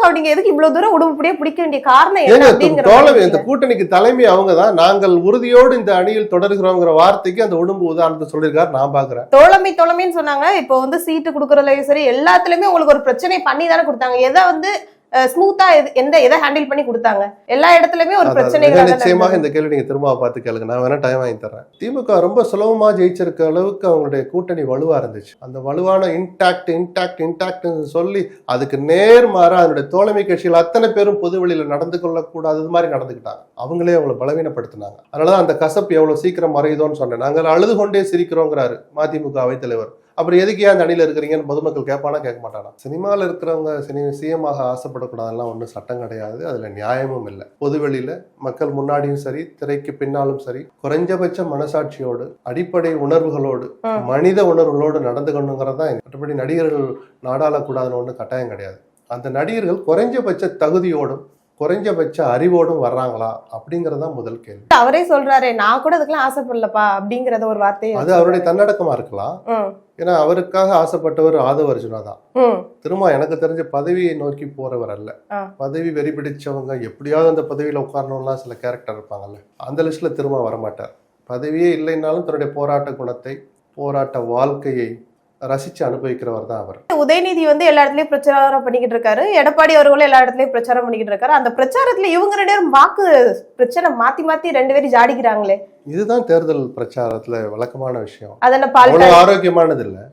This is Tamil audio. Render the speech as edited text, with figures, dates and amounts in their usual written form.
திமுக நீங்க எதுக்கு இவ்வளவு தூரம் உடம்புப்படியே பிடிக்க வேண்டிய காரணம் என்ன ஏங்க அப்படிங்கிற தோழமை, மாதிரி இந்த கூட்டணிக்கு தலைமை அவங்கதான். நாங்கள் உறுதியோடு இந்த அணியில் தொடர்கிறோங்கிற வார்த்தைக்கு அந்த உடம்பு உதாரணத்தை சொல்லியிருக்காரு. நான் பாக்குறேன். தோழமைன்னு சொன்னாங்க. இப்போ வந்து சீட்டு குடுக்கறதுலயும் சரி எல்லாத்துலயுமே உங்களுக்கு ஒரு பிரச்சனை பண்ணி தானே கொடுத்தாங்க. எதை வந்து ஸ்மூத்தா எதை ஹேண்டில் பண்ணி கொடுத்தாங்க? எல்லா இடத்துலயுமே ஒரு பிரச்சனைகள். நிச்சயமாக இந்த கேள்வி நீங்க திரும்ப பார்த்து கேளுங்க, நான் வேணா டைம் வாங்கி தரேன். திமுக ரொம்ப சுலபமா ஜெயிச்சிருக்க அளவுக்கு அவங்களுடைய கூட்டணி வலுவா இருந்துச்சு. அந்த வலுவான இன்டாக்ட் சொல்லி அதுக்கு நேர்மாறா அதனுடைய தோழமை கட்சிகள் அத்தனை பேரும் பொது வெளியில நடந்து கொள்ளக்கூடாது மாதிரி நடந்துக்கிட்டாங்க. அவங்களே அவங்களை பலவீனப்படுத்தினாங்க. அதனாலதான் அந்த கசப்பு எவ்வளவு சீக்கிரம் மறையுதோன்னு சொன்னேன். நாங்கள் அழுது கொண்டே சிரிக்கிறோங்கிறாரு மதிமுக அவைத்தலைவர். அப்புறம் எதுக்கு ஏன் அந்த அணியில இருக்கிறீங்கன்னு பொதுமக்கள் கேட்பானா கேட்க மாட்டானா? சினிமாவில் இருக்கிறவங்க சிஎமாக ஆசைப்படக்கூடாதுலாம் ஒன்றும் சட்டம் கிடையாது. அதுல நியாயமும் இல்லை. பொதுவெளியில மக்கள் முன்னாடியும் சரி, திரைக்கு பின்னாலும் சரி, குறைஞ்சபட்ச மனசாட்சியோடு, அடிப்படை உணர்வுகளோடு, மனித உணர்வுகளோடு நடந்து கொண்டுங்கிறது தான். மற்றபடி நடிகர்கள் நாடாளக்கூடாதுன்னு ஒன்றும் கட்டாயம் கிடையாது. அந்த நடிகர்கள் குறைஞ்சபட்ச தகுதியோடும் குறைஞ்சபட்ச அறிவோடும் வர்றாங்களா அப்படிங்கறதான் முதல் கேள்வி. அவரே சொல்றாரு, நான் கூட அதுக்கெல்லாம் ஆசைப்படலப்பா அப்படிங்கறத ஒரு வார்த்தை. அது அவருடைய தன்னடக்கமா இருக்கலாம். ஏன்னா அவருக்காக ஆசைப்பட்டவர் ஆதவ அர்ஜுனா தான். திரும்ப எனக்கு தெரிஞ்ச பதவியை நோக்கி போறவர் அல்ல. பதவி வெறி பிடிச்சவங்க எப்படியாவது அந்த பதவியில உட்காரணும்லாம் சில கேரக்டர் இருப்பாங்கல்ல, அந்த லிஸ்ட்ல திரும்ப வரமாட்டார். பதவியே இல்லைன்னாலும் தன்னுடைய போராட்ட குணத்தை, போராட்ட வாழ்க்கையை ரசிச்சு அனுபவிக்கிறவர் தான் அவர். உதயநிதி வந்து எல்லா இடத்துலயும் பிரச்சாரம் பண்ணிக்கிட்டு இருக்காரு. எடப்பாடி அவர்களும் எல்லா இடத்துலயும் பிரச்சாரம் பண்ணிக்கிட்டு இருக்காரு. அந்த பிரச்சாரத்துல இவங்க 2 பேரும் வாக்கு பிரச்சனை மாத்தி 2 பேரும் ஜாடிக்கிறாங்களே. இதுதான் தேர்தல் பிரச்சாரத்துல வழக்கமான விஷயம். அதென்ன அவ்வளவு ஆரோக்கியமானது இல்ல.